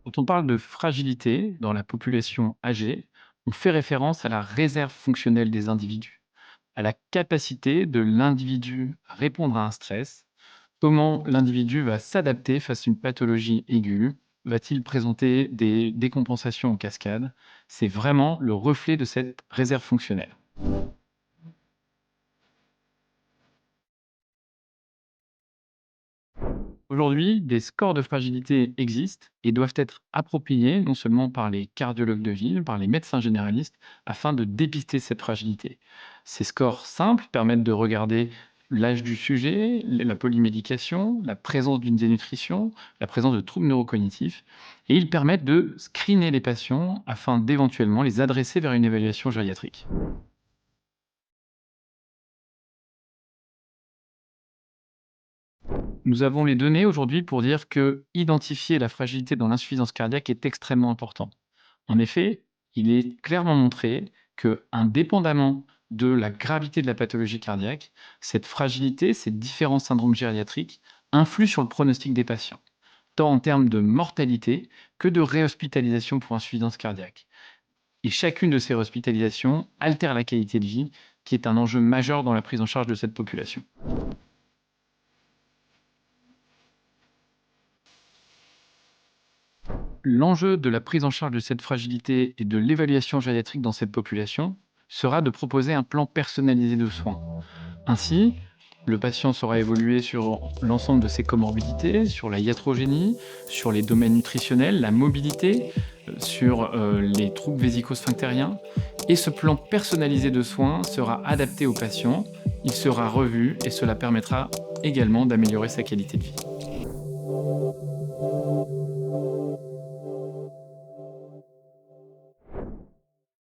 Quand on parle de fragilité dans la population âgée, on fait référence à la réserve fonctionnelle des individus, à la capacité de l'individu à répondre à un stress. Comment l'individu va s'adapter face à une pathologie aiguë? Va-t-il présenter des décompensations en cascade? C'est vraiment le reflet de cette réserve fonctionnelle. Aujourd'hui, des scores de fragilité existent et doivent être appropriés non seulement par les cardiologues de ville, par les médecins généralistes, afin de dépister cette fragilité. Ces scores simples permettent de regarder l'âge du sujet, la polymédication, la présence d'une dénutrition, la présence de troubles neurocognitifs, et ils permettent de screener les patients afin d'éventuellement les adresser vers une évaluation gériatrique. Nous avons les données aujourd'hui pour dire que identifier la fragilité dans l'insuffisance cardiaque est extrêmement important. En effet, il est clairement montré que, indépendamment de la gravité de la pathologie cardiaque, cette fragilité, ces différents syndromes gériatriques, influent sur le pronostic des patients, tant en termes de mortalité que de réhospitalisation pour insuffisance cardiaque. Et chacune de ces hospitalisations altère la qualité de vie, qui est un enjeu majeur dans la prise en charge de cette population. L'enjeu de la prise en charge de cette fragilité et de l'évaluation gériatrique dans cette population sera de proposer un plan personnalisé de soins. Ainsi, le patient sera évolué sur l'ensemble de ses comorbidités, sur la iatrogénie, sur les domaines nutritionnels, la mobilité, sur les troubles vésico-sphinctériens. Et ce plan personnalisé de soins sera adapté au patient, il sera revu et cela permettra également d'améliorer sa qualité de vie.